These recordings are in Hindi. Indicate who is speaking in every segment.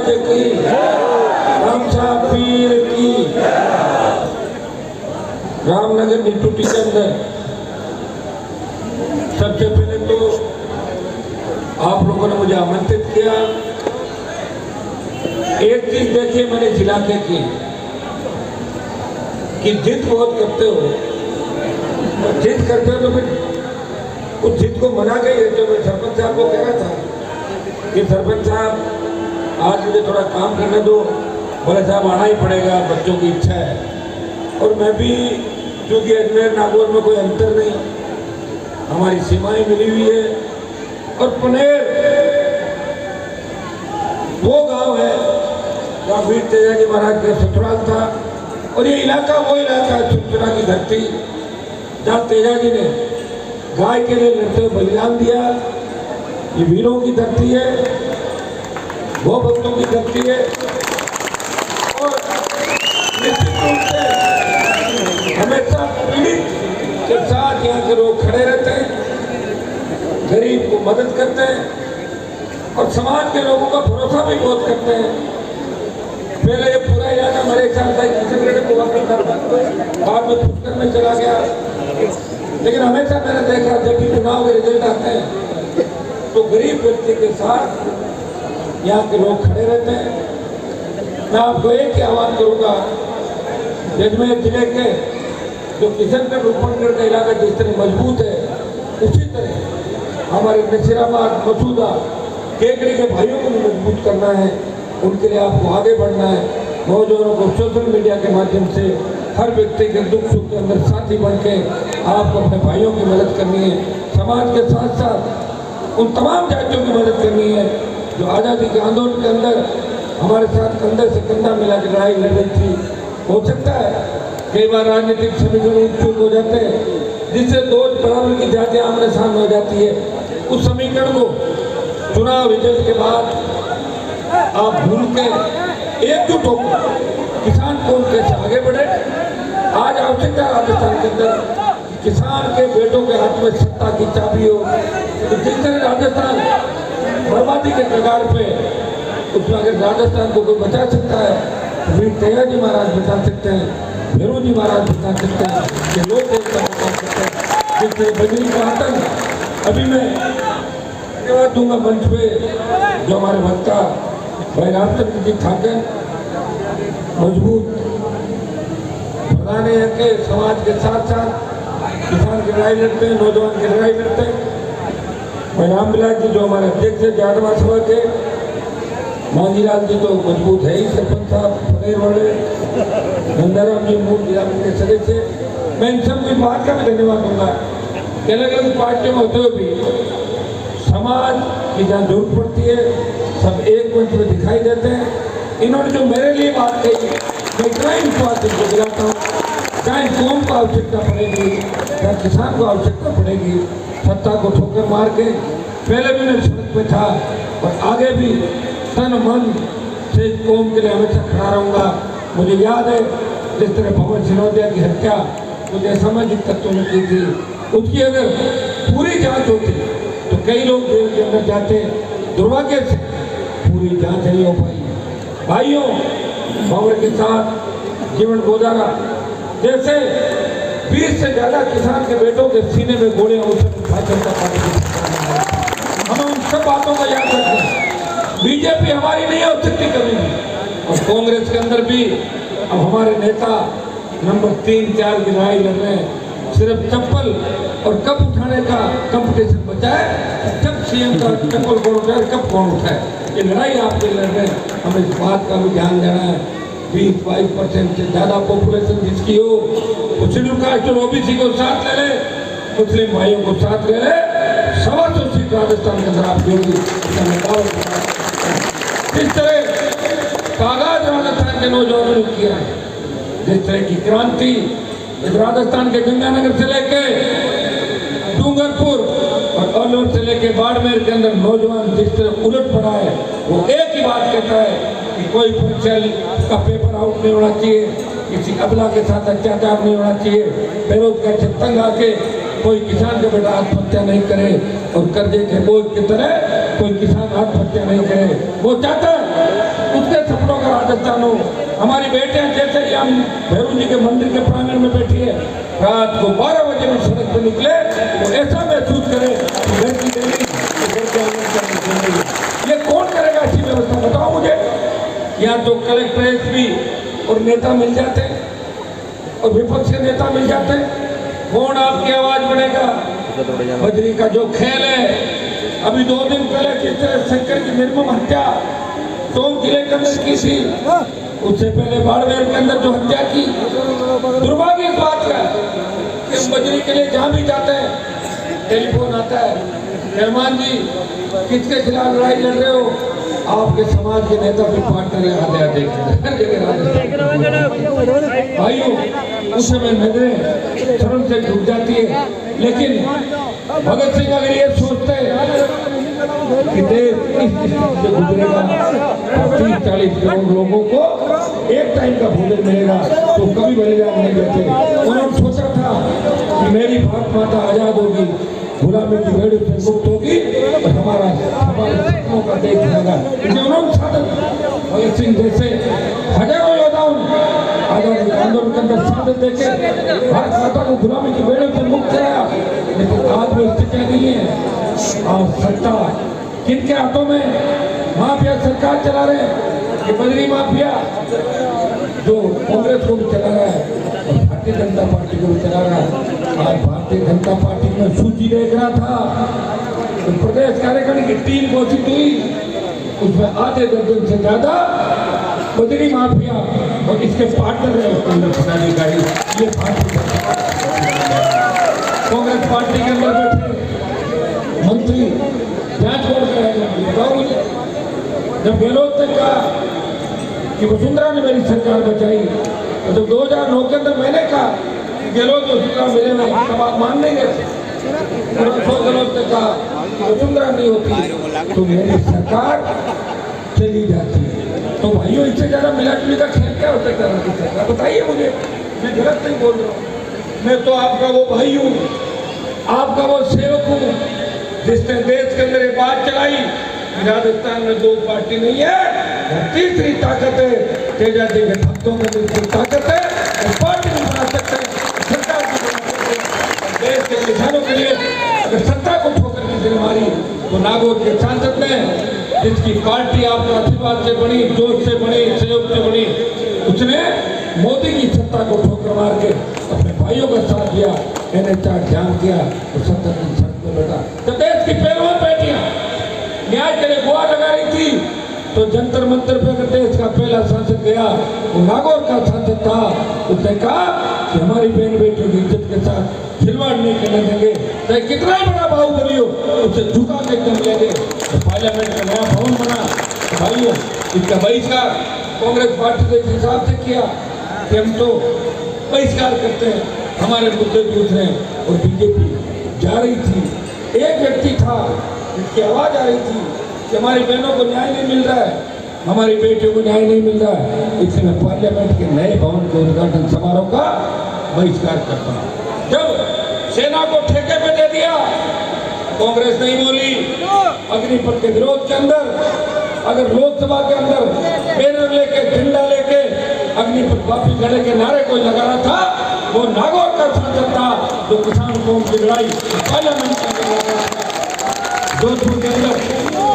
Speaker 1: महाराज की, रामसा पीर की। रामनगर निटूटी के अंदर सबसे पहले तो आप लोगों ने मुझे आमंत्रित किया। एक चीज देखिए मैंने इस इलाके की कि जिद बहुत करते हो, जिद करते हो तो फिर उस जिद को मना के रहते हो। मैं सरपंच साहब को कह रहा था कि सरपंच साहब आज मुझे थोड़ा काम करने दो। बोले साहब आना ही पड़ेगा, बच्चों की इच्छा है। और मैं भी क्योंकि अजमेर नागौर में कोई अंतर नहीं, हमारी सीमाएं मिली हुई है। और पनेर वो गांव है जहाँ वीर तेजाजी महाराज का ससुराल था। और ये इलाका वो इलाका है चुनचुना की धरती जहाँ तेजाजी ने गाय के लिए लड़ते हुए बलिदान दिया। ये वीरों की धरती है, गौ भक्तों की धरती है। और निश्चित रूप से हमेशा पीड़ित के साथ यहाँ के लोग खड़े रहते हैं, गरीब को मदद करते हैं और समाज के लोगों का भरोसा भी बहुत करते हैं। पहले ये पूरा इलाका मेरे ख्याल से किशनगढ़ को करता था, बाद में पुष्कर में चला गया। लेकिन हमेशा मैंने देखा जब भी चुनाव के रिजल्ट आते हैं तो गरीब व्यक्ति के साथ यहाँ के लोग खड़े रहते हैं। मैं आपको एक ही आह्वान करूँगा, अजमेर जिले के जो किशनगढ़ रूपनगढ़ का इलाका जिस तरह मजबूत है, उसी तरह हमारे नसीराबाद, मसूदा, केकड़ी के भाइयों को भी मजबूत करना है। उनके लिए आपको आगे बढ़ना है। नौजवानों को सोशल मीडिया के माध्यम से हर व्यक्ति के दुख सुख के अंदर साथी बन के आपको अपने भाइयों की मदद करनी है। समाज के साथ साथ उन तमाम जातियों की मदद करनी है जो आज़ादी के आंदोलन के अंदर हमारे साथ कंधे से कंधा मिला के लड़ाई लड़ रही थी। हो सकता है कई बार राजनीतिक समीकरण चूक हो जाते हैं जिससे दो बराबर की जातियां आमने सामने हो जाती है। उस समीकरण को चुनाव रिजल्ट के बाद आप भूल के एकजुट होकर किसान कौम कैसे आगे बढ़े। आज आवश्यकता राजस्थान के अंदर किसान के बेटों के हाथ में सत्ता की चाबी हो। तो जिस तरह राजस्थान बर्बादी के कगार पे, उसमें अगर राजस्थान को कोई बचा सकता है तो वीर तेजाजी महाराज बचा सकते हैं, भैरू जी महाराज बचा सकते हैं, ये लोग बचा सकते हैं। जिस तरह बजरी का आतंक, अभी मैं धन्यवाद दूंगा मंच पे जो हमारे वक्ता भाई रामचंद्र जी ठाकर मजबूत प्रधान है के समाज के साथ साथ किसान की लड़ाई लड़ते हैं, नौजवान की लड़ाई लड़ते हैं। भाई रामविलास जी जो हमारे अध्यक्ष है जाटवा सभा के, मांझीलाल जी तो मजबूत है ही, सरपंच साहब फनेर वाले, नंदाराम जी मूल जिला के सदस्य। मैं इन सब की बात का भी धन्यवाद दूंगा। अलग अलग पार्टियों में होते हुए भी समाज की जहाँ जरूरत पड़ती है सब एक मंच में दिखाई देते हैं। इन्होंने जो मेरे लिए बात कही, मैं इतना ही विश्वास इनको दिलाता हूँ, चाहे कौम को आवश्यकता पड़ेगी, चाहे किसान को आवश्यकता पड़ेगी, सत्ता को ठोकर मार के पहले भी मैं सड़क पे था और आगे भी तन मन से कौम के लिए हमेशा खड़ा रहूँगा। मुझे याद है जिस तरह भवन सिनोदिया की हत्या मुझे असामाजिक तत्वों ने की थी, उसकी अगर पूरी जांच होती तो कई लोग जेल के अंदर जाते। दुर्भाग्य से पूरी जांच नहीं हो पाई। भाइयों, भंवर के साथ जीवन गुजारा, जैसे 20 से ज्यादा किसान के बेटों के सीने में गोलियां भाजपा जनता पार्टी, हमें उन सब बातों का याद रखना है। बीजेपी हमारी नहीं हो सकती कभी भी, और कांग्रेस के अंदर भी अब हमारे नेता नंबर 3-4 की लड़ाई लड़ रहे हैं। सिर्फ चप्पल और कप उठाने का कंपटीशन बचा है, जब सीएम का चप्पल कौन उठाए, कप कौन उठाए, ये लड़ाई आपके लड़ रहे हैं। हमें इस बात का भी ध्यान देना है। 20-22% से ज्यादा पॉपुलेशन जिसकी हो, वो शेड्यूल कास्ट और ओबीसी को साथ ले ले, मुस्लिम भाइयों को साथ ले ले, 125 सीट राजस्थान के अंदर आपकी होगी। इस तरह का आगाज राजस्थान के नौजवानों ने किया है, जिस तरह की क्रांति राजस्थान के गंगानगर से लेके डूंगरपुर और अलवर से लेके बाड़मेर के अंदर नौजवान जिस तरह उलट पड़ा है, वो एक ही बात कहता है कि कोई परीक्षा का पेपर आउट नहीं होना चाहिए, किसी अबला के साथ अत्याचार नहीं होना चाहिए, बेरोजगार से तंग आके कोई किसान का बेटा आत्महत्या नहीं करे और कर्जे के बोझ की तरह कोई किसान आत्महत्या नहीं करे। वो चाहता है उसके सपनों का राजस्थान हो। हमारी बेटियां जैसे कि हम भैरव जी के मंदिर के प्रांगण में बैठी है, रात को 12 बजे में सड़क पर निकले तो ऐसा महसूस करे कि घर की देवी घर के आंगन। ये कौन करेगा ऐसी व्यवस्था, बताओ मुझे। यहाँ तो कलेक्टर एसपी और नेता मिल जाते हैं और विपक्ष के नेता मिल जाते हैं, कौन आपकी आवाज बढ़ेगा। बजरी का जो खेल है, अभी 2 दिन पहले जिस तरह शंकर की निर्मम हत्या टोंक जिले के अंदर की थी, उससे पहले बाड़मेर के अंदर जो हत्या की, दुर्भाग्य इस बात का कि हम बजरी के लिए जहां भी जाते हैं टेलीफोन आता है, रहमान जी किसके खिलाफ लड़ाई लड़ रहे हो, आपके समाज के नेता भी पार्टनर यहाँ भाइयों। उस समय नजरें शर्म से डूब जाती है, लेकिन भगत सिंह अगर ये सोचते कि देश इस से गुजरेगा, 30-40 करोड़ लोगों को एक टाइम का भोजन मिलेगा तो कभी बलिदान नहीं देते। उन्होंने सोचा था कि मेरी भारत माता आजाद होगी, गुलामी की भेड़ से मुक्त होगी और हमारे सपनों का देश बनेगा। उन्होंने साधन भगत सिंह जैसे हजारों योद्धाओं आजादी आंदोलन के अंदर साधन देके भारत माता को गुलामी की भेड़ों से मुक्त कराया। लेकिन आज वो स्थितियां नहीं है और सत्ता किनके हाथों में, माफिया सरकार चला रहे हैं। ये बजरी माफिया जो कांग्रेस को भी चला रहा है और भारतीय जनता पार्टी को भी चला रहा है। आज भारतीय जनता पार्टी में सूची देख रहा था तो प्रदेश कार्यकारिणी की टीम घोषित हुई, उसमें आधे दर्जन से ज्यादा बजरी माफिया और इसके पार्टनर है उसके अंदर पदाधिकारी। ये कांग्रेस पार्टी के अंदर बैठे मंत्री जांच बोर्ड करेंगे। बताओ मुझे, जब गहलोत ने कहा कि वसुंधरा ने मेरी सरकार बचाई, तो जब 2009 के अंदर मैंने कहा कि गहलोत वसुंधरा मेरे में, तब आप मान नहीं गए। गहलोत ने कहा कि वसुंधरा नहीं होती तो मेरी सरकार चली जाती। तो भाइयों, इससे ज्यादा मिला जुली का खेल क्या हो सकता है, बताइए मुझे। मैं गलत नहीं बोल रहा हूँ, मैं तो आपका वो भाई हूँ, आपका वो सेवक हूँ जिसने देश के अंदर ये बात चलाई। राजस्थान में 2 पार्टी नहीं है, तीसरी ताकत है तेजा जी के भक्तों में तीसरी ताकत है। पार्टी नहीं बना सकते, सरकार भी बना सकते। देश के किसानों के लिए अगर सत्ता को ठोकर की दिल मारी तो नागौर के सांसद ने, जिसकी पार्टी आपका आशीर्वाद से बनी, जोश से बनी, सहयोग से बनी, उसने मोदी की सत्ता को ठोकर मार के अपने भाइयों का साथ दिया, NH जाम किया और 70 दिन सड़क पर बैठा। तो देश की पहलवान बेटियां न्याय के लिए गुहार लगा रही थी, तो जंतर मंतर पे अगर देश का पहला सांसद गया, वो नागौर का सांसद था, उसने कहा कि हमारी बहन बेटियों की इज्जत के साथ खिलवाड़ नहीं करने देंगे, चाहे कितना बड़ा बाहुबली हो उसे झुका के एकदम लेंगे। तो पार्लियामेंट का नया भवन बना। तो भाइयों, इसका बहिष्कार कांग्रेस पार्टी ने इस हिसाब से किया कि हम तो बहिष्कार करते हैं, हमारे मुद्दे पूछ रहे हैं। और बीजेपी जा रही थी, एक व्यक्ति था जिसकी आवाज आ रही थी कि हमारी बहनों को न्याय नहीं मिल रहा है, हमारी बेटियों को न्याय नहीं मिल रहा है, इसलिए मैं पार्लियामेंट के नए भवन के उद्घाटन समारोह का बहिष्कार करता हूँ। जब सेना को ठेके पे दे दिया, कांग्रेस नहीं बोली। अग्निपथ के विरोध के अंदर अगर लोकसभा के अंदर बैनर लेके, झंडा लेके अग्निपथ वापस लड़े के नारे कोई लगा रहा था, वो नागौर का सांसद था जो किसान कौम की लड़ाई पार्लियामेंट के अंदर लड़ रहा था। जोधपुर के अंदर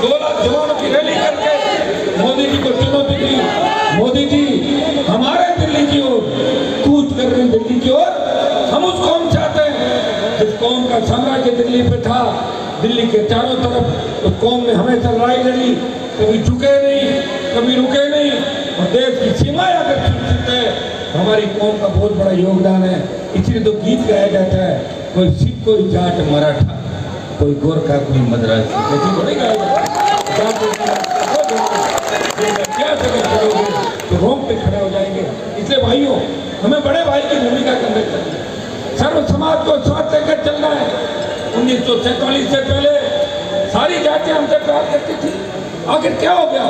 Speaker 1: 2 लाख जवानों की रैली करके मोदी जी को चुनौती दी। मोदी जी हमारे दिल्ली की ओर कूच कर रहे हैं, दिल्ली की ओर। हम उस कौम चाहते हैं जिस कौम का साम्राज्य दिल्ली पे था, दिल्ली के चारों तरफ। उस कौम ने हमेशा लड़ाई लड़ी, कभी झुके नहीं, कभी रुके नहीं, और देश की सीमाएं अगर सुरक्षित है, हमारी कौम का बहुत बड़ा योगदान है। इसलिए तो गीत गाया जाता है, कोई सिख, कोई जाट मराठा, कोई गोरखा, कोई मद्रासी, ऐसी थोड़ी गाया जाता है। क्या करोगे तो रोम पे खड़े हो जाएंगे। इसलिए भाइयों, हमें बड़े भाई की भूमिका करनी चाहिए, सर्व समाज को साथ लेकर चलना है। 1947 से पहले सारी जातियां हमसे प्यार करती थी। आखिर क्या हो गया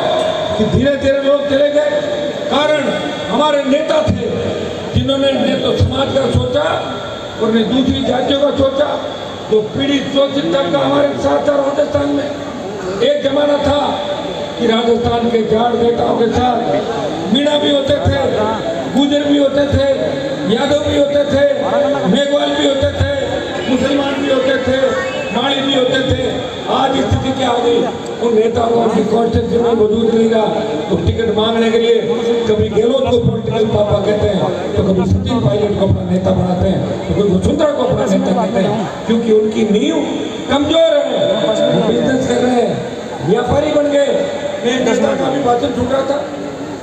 Speaker 1: कि धीरे धीरे लोग चले गए? कारण हमारे नेता थे जिन्होंने ने तो समाज का सोचा और ने दूसरी जातियों का सोचा। जो पीड़ित शोषित तबका हमारे साथ था राजस्थान में, एक जमाना था कि राजस्थान के जाट नेताओं के साथ मीणा भी होते थे, गुजर भी होते थे, यादव भी होते थे, मेघवाल भी होते थे, मुसलमान भी होते थे, माली भी होते थे। आज स्थिति क्या हो गई, उन नेताओं की कॉन्स्टिट्यूशन में मौजूद नहीं रहा, तो टिकट मांगने के लिए कभी गहलोत को पॉलिटिकल पापा कहते हैं, तो कभी सचिन पायलट को अपना नेता बनाते हैं, तो कभी वसुंधरा को अपना नेता कहते हैं, क्योंकि उनकी नींव कमजोर है, वो बिजनेस कर रहे हैं, व्यापारी बन गए। मैं नेता का भी भाषण सुन रहा था,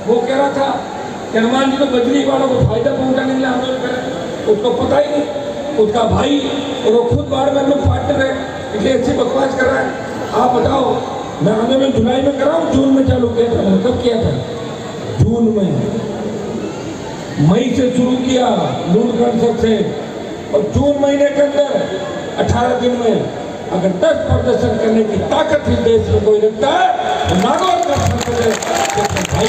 Speaker 1: वो कह रहा था कि हनुमान जी को बजरी वालों को फायदा पहुंचाने के लिए आंदोलन करें, उसको पता ही नहीं, उसका भाई और वो खुद बाड़मेर में पार्टनर है, इसलिए ऐसी बकवास कर रहा है। आप बताओ, मैं आंदोलन जुलाई में कर रहा हूँ, जून में चालू किया था, मैंने कब किया था? जून में, मई से शुरू किया लूटगढ़ से, और जून महीने के अंदर 18 दिन में अगर 10 प्रदर्शन करने की ताकत इस देश में कोई रखता है तो नागौर का भाई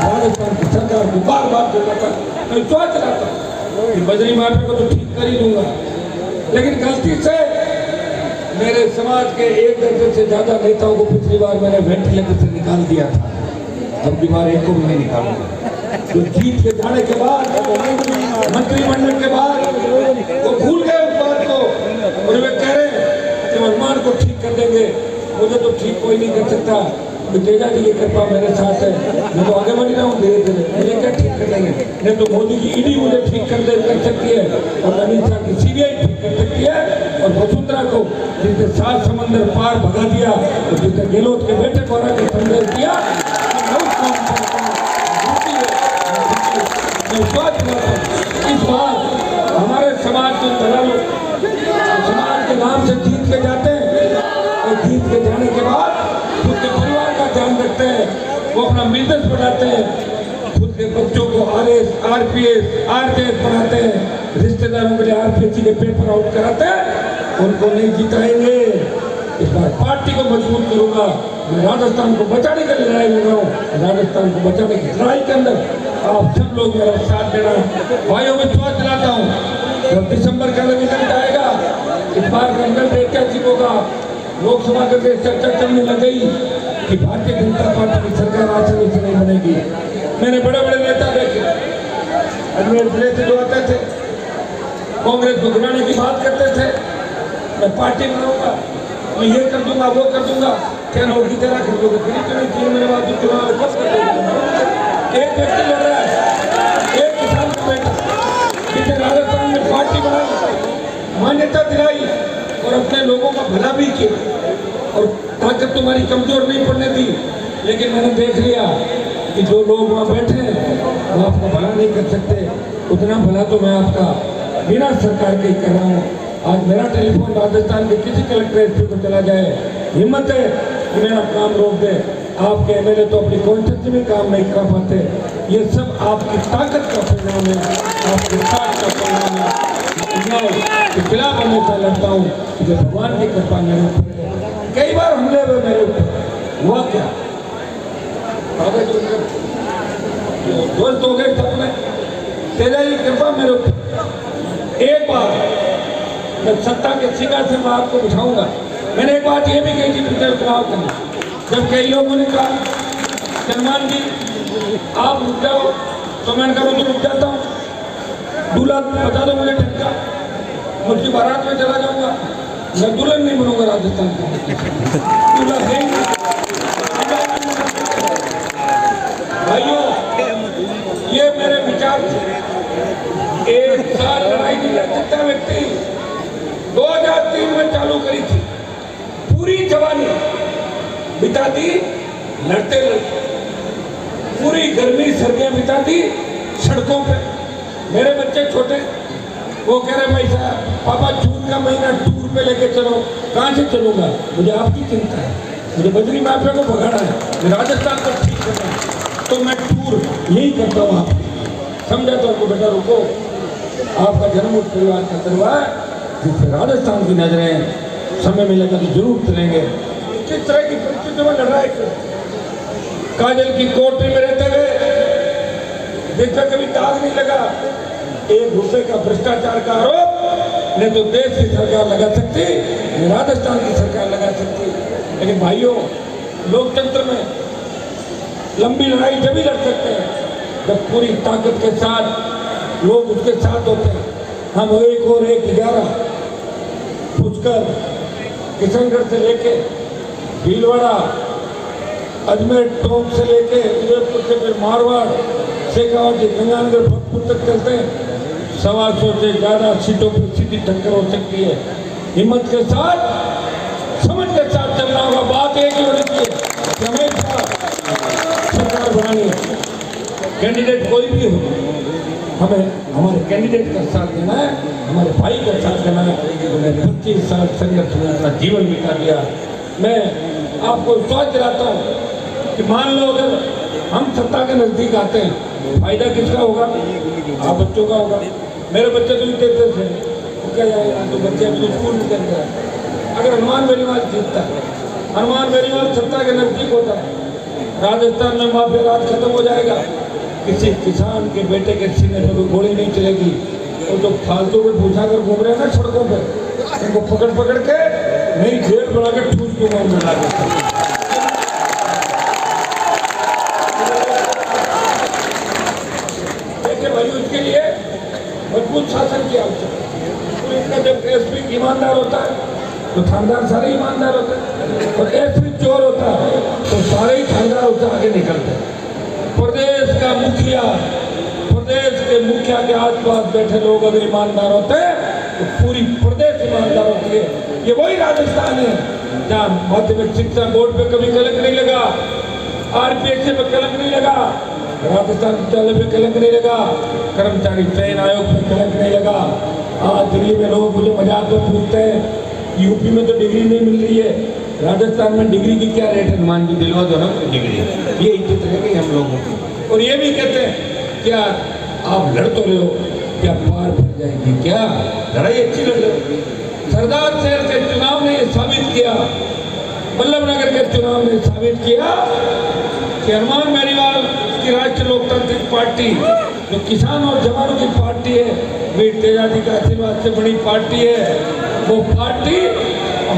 Speaker 1: राजस्थान की सरकार को बार बार बोलता मैं सोच रहा था कि बजरी माफिया को तो ठीक कर ही दूंगा, लेकिन गलती से मेरे समाज के 1 दर्जन से ज्यादा नेताओं को पिछली बार मैंने वेंटिलेटर से निकाल दिया था, अब की बार एक को भी नहीं निकालूंगा। तो जीत के जाने के बाद, मंत्रिमंडल के बाद वो भूल गए उस बात को, और वे कह रहे हैं कि हनुमान को ठीक कर देंगे। मुझे तो ठीक कोई नहीं कर सकता, तेजा जी की कृपा मेरे साथ है, मैं तो आगे बढ़ रहा हूँ धीरे धीरे, मुझे क्या ठीक कर देंगे? नहीं तो मोदी की ईडी मुझे ठीक कर सकती है, और अमित शाह की सीबीआई ठीक कर सकती है, और वसुंधरा को जिसने 7 समंदर पार भगा दिया, और जिसने गहलोत के बेटे को हरा के संदेश दिया, इस बार हमारे समाज के दलालों समाज के नाम से जीत के जाते हैं, और जीत के जाने के बाद खुद के परिवार का ध्यान रखते हैं, वो अपना बिजनेस बढ़ाते हैं, खुद के बच्चों को RS, RPS, RJS बनाते हैं, रिश्तेदारों के लिए RPSC के पेपर आउट कराते हैं, उनको नहीं जिताएंगे। इस बार पार्टी को मजबूत करूंगा, मैं राजस्थान को बचाने के लिए लड़ाई लड़ रहा हूँ। राजस्थान को बचाने की लड़ाई के अंदर आप सब लोग मेरा साथ देना। भाइयों में विश्वास दिलाता हूँ, जब दिसंबर का रिजल्ट आएगा, इस बार का रिजल्ट ऐतिहासिक होगा। लोकसभा के चर्चा चलने लग गई कि भारतीय जनता पार्टी की सरकार आसानी से नहीं बनेगी। मैंने बड़े बड़े नेता देखे अजमेर जिले से जो आते थे, कांग्रेस को गिराने की बात करते थे, मैं पार्टी बनाऊंगा, मैं ये कर दूंगा, वो कर दूंगा, क्या होगी तेरा कर दोगे? 3 महीने बाद चुनाव कब कर दोगे? एक व्यक्ति लड़ रहा है, एक किसान का बेटा, जिसने राजस्थान में पार्टी बनाई, मान्यता दिलाई और अपने लोगों का भला भी किया, और ताकत तुम्हारी कमजोर नहीं पड़ने दी। लेकिन मैंने देख लिया कि जो लोग वहाँ बैठे हैं वो आपका भला नहीं कर सकते, उतना भला तो मैं आपका बिना सरकार के ही कर रहा हूँ। आज मेरा टेलीफोन राजस्थान के किसी कलेक्ट्रेट पे चला जाए, हिम्मत है कि मेरा काम रोक दे। आपके MLA तो अपनी कॉन्स्टिट्यूंसी में काम नहीं कर पाते, ये सब आपकी ताकत का परिणाम है, आपके साथ का परिणाम है। के खिलाफ हमेशा लड़ता हूँ, जो भगवान की कृपा मेरे ऊपर है। कई बार हमले हुए मेरे ऊपर, हुआ क्या? दोस्त हो गए सबने, तेजा की कृपा मेरे ऊपर। एक बार मैं सत्ता के सिंहासन में आपको बिठाऊंगा। मैंने एक बात ये भी कही थी पिछले चुनाव में, जब कई लोगों ने कहा हनुमान जी आप रुक जाओ, तो मैंने कहा तो रुक जाता हूँ, दूल्हा बता दो मुझे ढंग का, मुझकी बारात में चला जाऊंगा, मैं दुल्हन नहीं बनूंगा राजस्थान का, दूल्हा है ही नहीं। भाइयों, ये मेरे विचार थे। एक साल लड़ाई नहीं लड़ सकता व्यक्ति। 2003 में चालू करी थी, पूरी जवानी बिता दी लड़ते लड़ते, पूरी गर्मी सर्दियां बिता दी सड़कों पे। मेरे बच्चे छोटे, वो कह रहे भाई साहब पापा जून का महीना टूर पे लेके चलो। कहाँ से चलूंगा? मुझे आपकी चिंता है, मुझे बजरी माफिया को भगाना है, मुझे राजस्थान को ठीक करना है, तो मैं टूर यही करता हूँ। आप समझा तो आपको बेटा रुको, आपका जन्म उस परिवार का करवा है जिससे राजस्थान की नजरें समय मिलेगा तो जरूर चलेंगे। किस तरह की परिस्थितियों में लड़ रहा है? काजल की कोठरी में रहते हुए जिसका कभी दाग नहीं लगा, 1 रुपए का भ्रष्टाचार का आरोप नहीं तो देश की सरकार लगा सकती, राजस्थान की सरकार लगा सकती है। लेकिन भाइयों, लोकतंत्र में लंबी लड़ाई जब लड़ सकते हैं जब पूरी ताकत के साथ लोग उसके साथ होते हैं। हम 1 और 1 11 पुष्कर, किशनगढ़ से लेके भीलवाड़ा, अजमेर टोंक से लेके उदयपुर से फिर मारवाड़, शेखावाटी, गंगानगर, भरतपुर तक चलते हैं। 125 से ज़्यादा सीटों पर सीधी टक्कर हो सकती है। हिम्मत के साथ, समझ के साथ चलना होगा। बात एक ही होनी चाहिए कि हमें सरकार बनानी है। कैंडिडेट कोई भी हो, हमें हमारे कैंडिडेट का साथ देना है, हमारे भाई का साथ देना है। उन्होंने 25 साल संघर्ष में अपना जीवन बिता दिया। मैं आपको विश्वास दिलाता हूँ कि मान लो अगर हम सत्ता के नज़दीक आते हैं, फायदा किसका होगा? आप बच्चों का होगा। मेरे बच्चे तो इतने थे, वो क्या जाएगा, तो बच्चे अभी तो स्कूल में चल रहे हैं। अगर हनुमान बेनीवाल जीतता है, हनुमान बेनीवाल सत्ता के नज़दीक होता है, राजस्थान में माफिया राज खत्म हो जाएगा। किसी किसान के बेटे के सीने में कोई गोली नहीं चलेगी। और जो फालतू में पूछा कर घूम रहे हैं ना सड़कों पे, उनको पकड़ पकड़ के नई जेल बना के ठूस दूंगा उनमें राजस्थान। देखिए भाई, उसके लिए मजबूत शासन की आवश्यकता। पुलिस का जब एसपी ईमानदार होता है तो थानेदार सारे ईमानदार होते हैं, और एसपी चोर होता है तो सारे ही थानेदार उससे आगे निकलते हैं। प्रदेश का मुखिया, प्रदेश के मुखिया के आसपास बैठे लोग अगर ईमानदार होते हैं तो पूरी प्रदेश ईमानदार होती है। ये वही राजस्थान है जहाँ माध्यमिक शिक्षा बोर्ड पे कभी कलंक नहीं लगा, आरपीएससी पे कलंक नहीं लगा, राजस्थान विद्यालय पे कलंक नहीं लगा, कर्मचारी चयन आयोग पे कलंक नहीं लगा। आज दिल्ली में लोग मुझे मजाक में पूछते हैं यूपी में तो डिग्री नहीं मिल रही है, राजस्थान में डिग्री की क्या रेट है? हनुमान जी दिलवा दो ना डिग्री, ये इज्जत रह गई हम लोगों की। और ये भी कहते हैं क्या आप लड़ तो रहे हो, क्या पार पड़ जाएगी? क्या लड़ाई अच्छी लड़ रही? सरदार शहर के चुनाव ने साबित किया, वल्लभनगर के चुनाव ने साबित किया कि हनुमान बेनीवाल की राष्ट्रीय लोकतांत्रिक पार्टी जो किसान और जवानों की पार्टी है, वीर तेजाजी का आशीर्वाद से बड़ी पार्टी है, वो पार्टी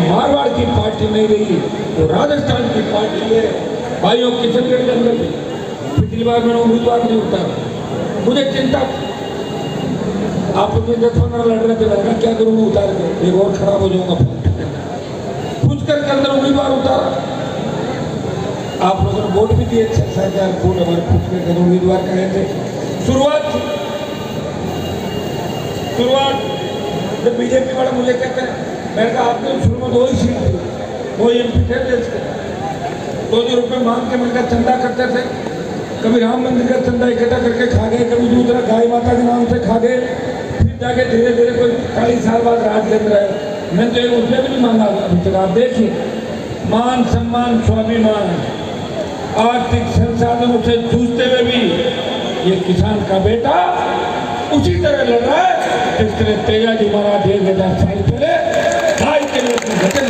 Speaker 1: मारवाड़ की पार्टी नहीं रही, वो राजस्थान की पार्टी है। भाइयों, किशनगढ़ के अंदर भी पिछली बार मैंने उम्मीदवार नहीं उतारा, मुझे चिंता, आप उसमें 10-15 लड़ रहे थे, लड़ना क्या करूँगा उतार के, एक और खराब हो जाऊंगा। पुष्कर के अंदर उम्मीदवार उतारा, आप लोगों ने वोट भी दिए, 6,000 वोट हमारे पुष्कर के उम्मीदवार कहे थे। शुरुआत जब बीजेपी वाले मुझे कहते हैं, मैंने कहा आपने शुरू में 2 ही सीट दी, वो एमपी थे देश के, 2 रुपये मांग के मिलकर चंदा करते थे। कभी राम मंदिर का चंदा इकट्ठा करके खा गए, कभी दूसरा गाय माता के नाम से खा गए, फिर जाके धीरे धीरे कोई 40 साल बाद राज कर रहे हैं। मैंने तो 1 रुपया भी नहीं मांगा अभी तक। आप देखिए, मान सम्मान स्वाभिमान आर्थिक संसाधनों से जूझते हुए भी ये किसान का बेटा उसी तरह लड़ रहा है जिस तरह तेजाजी महाराज 1000 साल पहले गाय के लिए वचन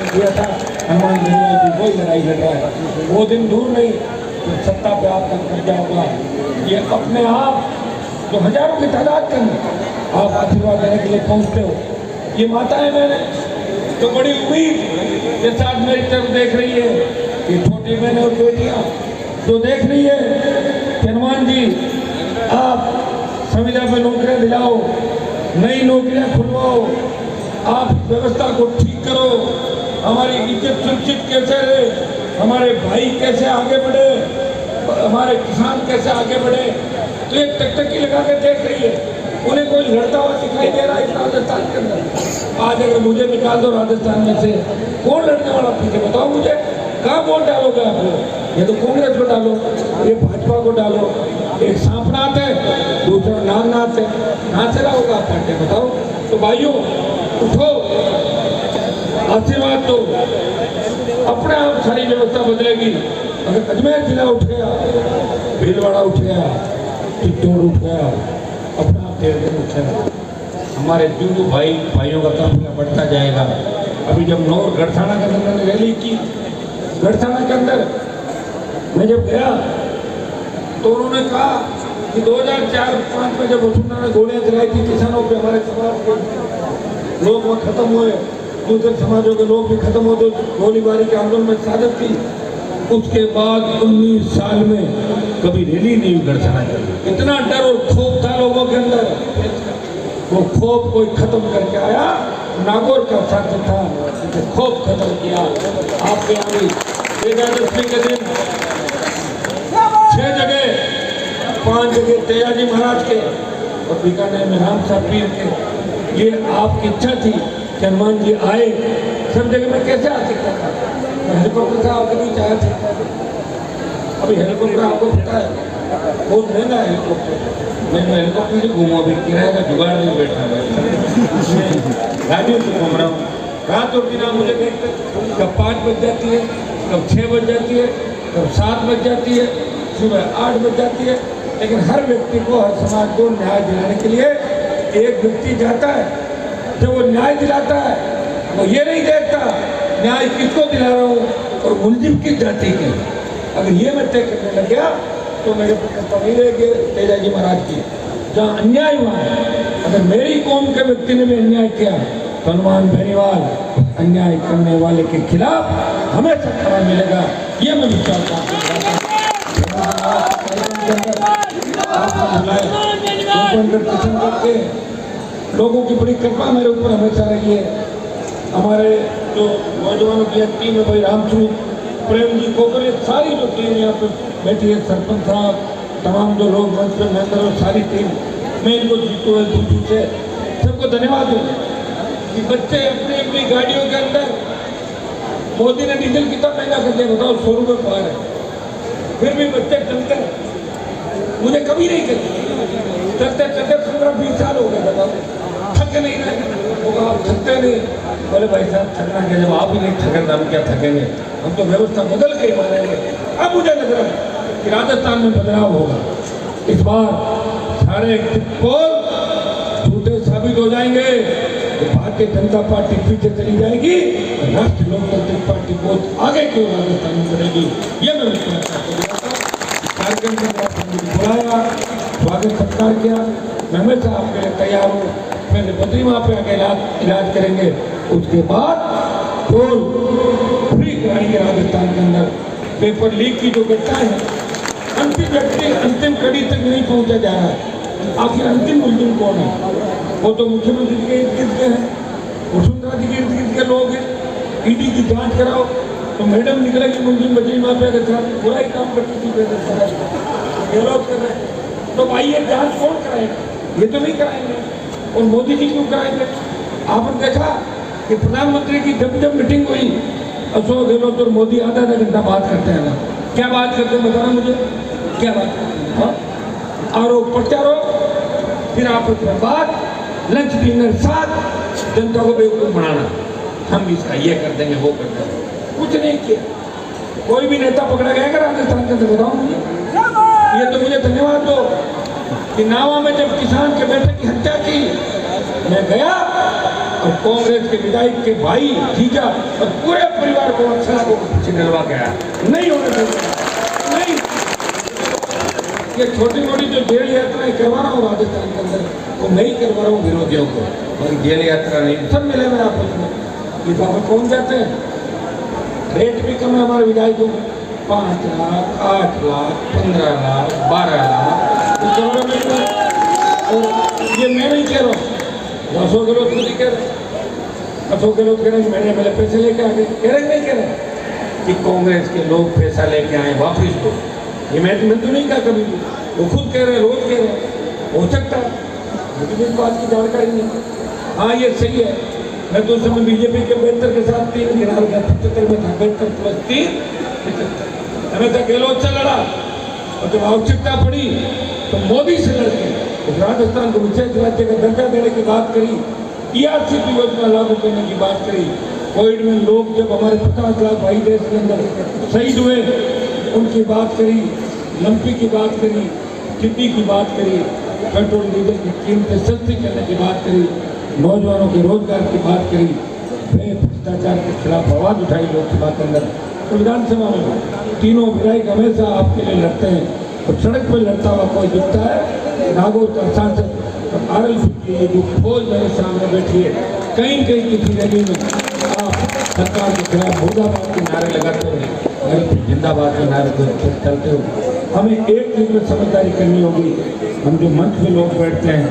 Speaker 1: दिया था। हनुमान बेनीवाल जी वही लड़ाई लड़ रहा है। वो दिन दूर नहीं तो सत्ता पे आपका कब्जा होगा। ये अपने आप जो हजारों की तादाद के अंदर आप आशीर्वाद देने के लिए पहुंचते हो, ये माताएं मैंने तो बड़ी उम्मीद के साथ मेरी तरफ देख रही है, ये छोटी बहनें और बेटियां जो देख रही है कि हनुमान जी आप संविदा पे नौकरियां दिलाओ, नई नौकरियां खुलवाओ, आप व्यवस्था को ठीक करो, हमारी इज्जत सुरक्षित कैसे रहे, हमारे भाई कैसे आगे बढ़े, हमारे किसान कैसे आगे बढ़े। तो एक टकटकी लगा के देख रही है, उन्हें कोई लड़ता हुआ दिखाई दे रहा है इस राजस्थान के अंदर। आज अगर मुझे निकाल दो राजस्थान में से, कौन लड़ने वाला पीछे बताओ मुझे, कहाँ वोट डालोगे आप लोग? ये तो कांग्रेस को डालो, ये भाजपा को डालो, एक सांपनाथ है, दूसरा नागनाथ है, कहाँ से लाओगा आप पार्टी बताओ? तो भाइयों उठो, आशीर्वाद दो, अपने आप सारी व्यवस्था बदलेगी। अगर अजमेर जिला उठ गया, भीलवाड़ा उठ गया, चित्तौड़ उठ गया, अपना आप 1.5 दिन उठ गया, हमारे हिंदू भाइयों का काफिला बढ़ता जाएगा। अभी जब नौर गढ़साना के अंदर मैंने रैली की, गढ़साना के अंदर मैं जब गया तो उन्होंने कहा कि 2004-5 में जब वसुंधरा ने गोलियां चलाई थी किसानों पे, हमारे समाज के लोग वहाँ खत्म हुए, दूसरे समाजों के लोग भी खत्म होते, गोलीबारी के आंदोलन में शहादत की। उसके बाद 19 साल में कभी रैली नहीं घटना कर। इतना डर और खौफ था लोगों के अंदर, वो खौफ कोई खत्म करके आया। नागौर का छात्र था, खौफ खत्म किया। आपके यहाँ विजयादशमी के दिन 6 जगह 5 जगह तेजाजी महाराज के और बीकानेर में राम साहब पीर के। ये आपकी इच्छा थी कि हनुमान जी आए, सब जगह में कैसे आ सकता था? हेलीकॉप्टर से आपके बीच आया था। अभी हेलीकॉप्टर आपको पता है बहुत महंगा है हेलीकॉप्टर। मैं हेलीकॉप्टर से घूमू, अभी किराए का जुगाड़ नहीं बैठा है, गाड़ियों से घूम रहा हूँ। रात और दिन आप मुझे देखते, कब 5 बज जाती है, कब 6 बज जाती है, कब 7 बज जाती है, सुबह 8 बज जाती है। लेकिन हर व्यक्ति को, हर समाज को न्याय दिलाने के लिए एक व्यक्ति जाता है। जब वो न्याय दिलाता है, वो ये नहीं देखता न्याय किसको दिला रहा हूँ और मुलजिम किस जाति के। अगर ये मैं तय करने लग गया तो मेरे पता नहीं रहेगी तेजाजी महाराज की। जहाँ अन्याय हुआ है, अगर मेरी कौम के व्यक्ति ने भी अन्याय किया तो हनुमान बेनीवाल अन्याय करने वाले के खिलाफ हमेशा खड़ा मिलेगा। ये मैं विश्वास करके लोगों की बड़ी कृपा मेरे ऊपर हमेशा रही है। हमारे जो नौजवानों की टीम है, भाई रामस्वरूप, प्रेम जी, कोकरे, सारी जो टीम यहाँ पे बैठी है, सरपंच साहब, तमाम जो लोग मंच पे मेंबर और सारी टीम, मैं इनको जीतू है दूसू से सबको धन्यवाद दूँ कि बच्चे अपनी अपनी गाड़ियों के अंदर, मोदी ने डीजल कितना महंगा कर दिया बताओ, 100 रुपये पार है, फिर भी बच्चे चलते हैं। मुझे कभी नहीं कहते, चलते चलते 15-20 साल हो गए, बताओ थके नहीं रहे होगा, आप थकते नहीं। बोले भाई साहब थकना क्या, जब आप ही नहीं थकेंगे हम क्या थकेंगे, हम तो व्यवस्था बदल के ही मानेंगे। अब मुझे लग रहा है कि राजस्थान में बदलाव होगा। इस बार सारे एग्जिट पोल झूठे साबित हो जाएंगे। भारतीय जनता पार्टी पीछे चली जाएगी और राष्ट्रीय लोकतांत्रिक पार्टी बहुत आगे क्यों राजस्थान में बढ़ेगी। ये मैं कार्यक्रम में बुलाया, स्वागत सत्कार किया। मैं हमेशा आपके लिए तैयार हूँ। पहले बद्री माँ पे आके इलाज करेंगे, उसके बाद टोल फ्री कराएंगे राजस्थान के अंदर। पेपर लीक की जो घटना है, अंतिम व्यक्ति अंतिम कड़ी तक नहीं पहुंचा जा रहा है। आखिर अंतिम मुलजिम कौन है? वो तो मुख्यमंत्री के इर्द गिर्द के हैं, वसुंधरा जी के इर्द गिर्द के लोग हैं। ईडी की जांच कराओ तो मैडम निकलेगी मुलजिम बद्री माँ पे के साथ पूरा ही काम करती थी, गहलोत कर रहे। तो भाई ये जांच कौन कराएगा? ये तो नहीं कराएंगे। और मोदी जी क्यों कराएंगे? आपने देखा कि प्रधानमंत्री की जब जब मीटिंग हुई, अशोक गहलोत और मोदी आधा घंटा बात करते हैं ना। क्या बात करते हैं बताना मुझे, क्या बात करते हैं? आरोप प्रत्यारोप, फिर आपस में बात, लंच डिनर साथ, जनता को बेवकूफ बनाना, हम इसका ये कर देंगे वो कर देंगे। कुछ नहीं किया। कोई भी नेता पकड़ा गया क्या राजस्थान के अंदर? बताओ मुझे। ये तो मुझे धन्यवाद दो कि नावा में जब किसान के बेटे की हत्या की, मैं गया और कांग्रेस के विधायक के भाई, जीजा और पूरे परिवार को सड़कों के पीछे डलवा के आया। नहीं होने देंगे, नहीं। ये छोटी मोटी जो जेल यात्राएं करवा रहा हूँ राजस्थान के अंदर, वो नहीं करवा रहा हूँ विरोधियों को, और जेल यात्रा नहीं, सब मिले हुए आपस में। ये बाबा कौन जाते हैं? रेट भी कम है हमारे विधायकों को, 5 लाख, 8 लाख, 15 लाख, 12 लाख। और ये मैं नहीं कह रहा हूँ, अशोक गहलोत खुद ही कह रहे। अशोक गहलोत कह रहे हैं मैंने पहले पैसे लेके आ गए, कह रहे नहीं कह रहे कि कांग्रेस के लोग पैसा लेके आए वापिस को। ये मैं तो नहीं कहा कभी भी, वो खुद कह रहे, रोज कह रहे। हो सकता है, लेकिन इस बात की जानकारी नहीं। हाँ ये सही है, मैं तो उस समय बीजेपी के 72 के साथ 3 गिरा गया, 75 में था, 72 + 3 हमेशा गहलोत से लड़ा। और जब आवश्यकता पड़ी तो मोदी से लड़के उस राजस्थान को विशेष राज्य का दर्जा देने की बात करी, ERCP योजना लागू करने की बात करी। कोविड में लोग जब हमारे 50 लाख भाई देश के अंदर शहीद हुए, उनकी बात करी, लंपी की बात करी, टिड्डी की बात करी, पेट्रोल डीजल की कीमतें सस्ती करने की बात करी, नौजवानों के रोजगार की बात करी, भ्रष्टाचार के खिलाफ आवाज उठाई लोकसभा के अंदर। तो विधानसभा में तीनों विधायक हमेशा आपके लिए लड़ते हैं। और सड़क पर लड़ता हुआ कोई दिखता है, नागौर का सांसद RLP की जो फौज मेरे सामने बैठी है, कहीं कहीं किसी रैली में सरकार के खिलाफ मुर्दाबाद के नारे लगाते हुए और फिर जिंदाबाद के नारे को चलते हुए हमें एक चीज में समझदारी करनी होगी। हम जो मंच में लोग बैठते हैं,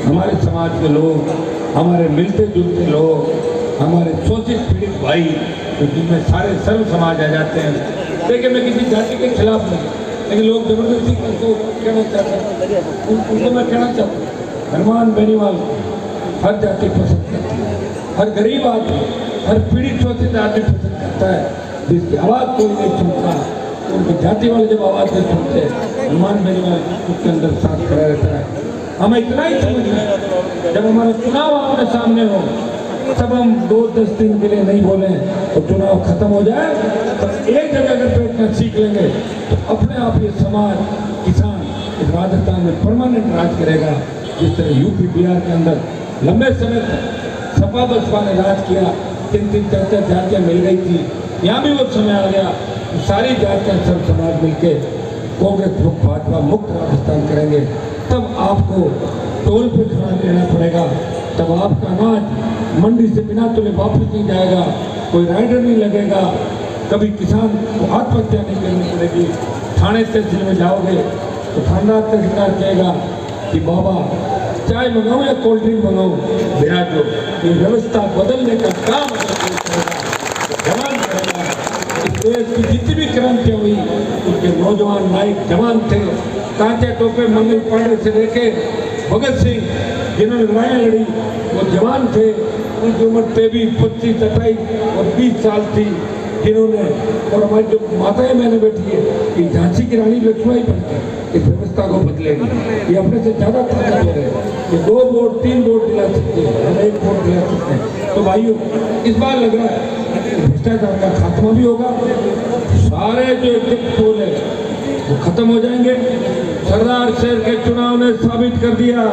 Speaker 1: हमारे समाज के लोग, हमारे मिलते जुलते लोग, हमारे शोषित पीड़ित भाई, तो जिनमें सारे सर्व समाज आ जाते हैं। देखिए, मैं किसी जाति के खिलाफ नहीं, लेकिन लोग जबरदस्ती उनको कहना चाहते हैं, उनको मैं कहना चाहता हूँ, हनुमान बेनीवाल हर जाति पसंद करती है, हर गरीब आदमी, हर पीड़ित शोषित आदमी पसंद करता है। जिसकी आवाज़ कोई नहीं सुनता, उनकी जाति वाले जब आवाज़ नहीं सुनते, हनुमान बेनीवाल उसके अंदर सांस खड़ा रहता है। हमें इतना ही समझना है, जब हमारा चुनाव आपके सामने हो, तब हम 2-10 दिन के लिए नहीं बोले तो चुनाव खत्म हो जाए, तो एक जगह अगर बैठना सीख लेंगे तो अपने आप ये समाज, किसान इस राजस्थान में परमानेंट राज करेगा। जिस तरह यूपी बिहार के अंदर लंबे समय तक सपा बसपा ने राज किया, 3-3 4-4 जातियाँ मिल गई थी, यहाँ भी वो समय आ गया कि सारी जातियाँ सब समाज मिलके कांग्रेस मुक्त भाजपा मुक्त राजस्थान करेंगे। तब आपको टोल पे खाना लेना पड़ेगा, तब आपका अनाज मंडी से बिना तोले वापस नहीं जाएगा, कोई राइडर नहीं लगेगा, कभी किसान को आत्महत्या नहीं करनी पड़ेगी। थाने तहसील में जाओगे तो थाना तहसीलदार कहेगा कि बाबा चाय मंगाओ या कोल्ड ड्रिंक मंगाओ, बिराजो। ये व्यवस्था बदलने का काम जवान करेगा। इस देश की जितनी भी क्रांतियाँ हुई, उनके नौजवान नायक जवान थे। तांत्या टोपे मंगल पांडे से लेके भगत सिंह, जिन्होंने लड़ाइयाँ लड़ी, वो जवान थे। उनकी उम्र 23, 25, 27 और 20 साल थी, जिन्होंने, और हमारी जो माताएं मैंने बैठी है कि झांसी की रानी लक्ष्मीबाई बनकर इस व्यवस्था को बदलेगी। ये अपने से ज़्यादा ताकतवर है, ये 2 वोट 3 वोट दिला सकते हैं, हम 1 वोट दिला सकते हैं। तो भाइयों, इस बार लग रहा है भ्रष्टाचार का खात्मा भी होगा, सारे जो एग्जिट पोल है वो खत्म हो जाएंगे। सरदार शहर के चुनाव ने साबित कर दिया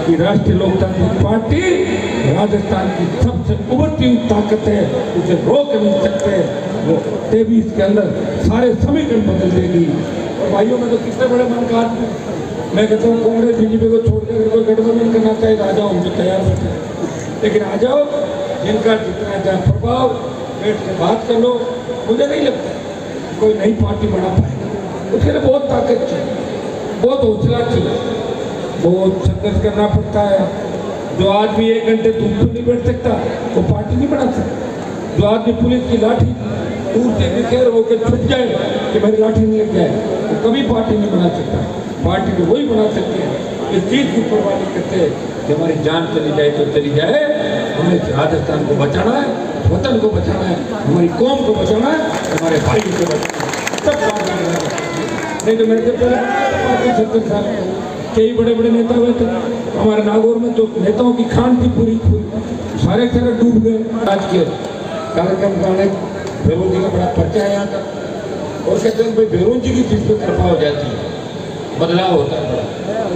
Speaker 1: कि राष्ट्रीय लोकतांत्रिक पार्टी राजस्थान की सबसे उभरती हुई ताकत है, उसे रोक नहीं सकते। वो 23 के अंदर सारे समीकरण बदल देगी। और भाइयों, में तो कितने बड़े मन का आदमी, मैं कहता हूँ कांग्रेस बीजेपी को छोड़ के कोई गठबंधन करना चाहिए, आ जाओ, हम तो तैयार बैठे, लेकिन आ जाओ, जिनका जितना चाहे प्रभाव, बैठ के बात कर लो। मुझे नहीं लगता कोई नई पार्टी बना पाएगा, उसके लिए बहुत ताकत चाहिए, बहुत हौसला चाहिए, बहुत संघर्ष करना पड़ता है। जो आदमी 1 घंटे धूप में नहीं बैठ सकता, वो पार्टी नहीं बना सकता। जो आदमी पुलिस की लाठी दूर से बिखेर होकर छुप जाए कि मेरी लाठी नहीं लग जाए, वो कभी पार्टी नहीं बना सकता। पार्टी को वही बना सकते हैं इस चीज़ की परवाह नहीं करते कि हमारी जान चली जाए तो चली जाए, हमें राजस्थान को बचाना है, वतन को बचाना है, हमारी कौम को बचाना है, हमारे भाई को बचाना है। सब काम करना है। नहीं तो मेरे से पहले 70 साल कई बड़े बड़े नेता हुए थे हमारे नागौर में, तो नेताओं की खान थी पूरी, सारे डूब गए। आज के कार्यक्रम का बेरोज जी का बड़ा पर्चा है यहाँ का, और कहते हैं भाई बेरोज जी की चीज़ पर कृपा हो जाती है, बदलाव होता है बड़ा।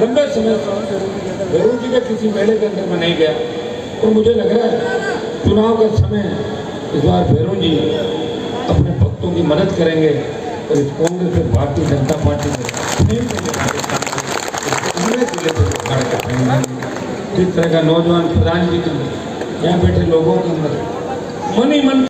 Speaker 1: लंबे समय से बेरोज जी का किसी मेले के अंदर में नहीं गया, और मुझे लग रहा है चुनाव का समय इस बार भैरव जी अपने भक्तों की मदद करेंगे, और इस कांग्रेस और भारतीय जनता पार्टी में जिस तरह का नौजवान प्रधान जी यहाँ बैठे लोगों के अंदर मन ही मन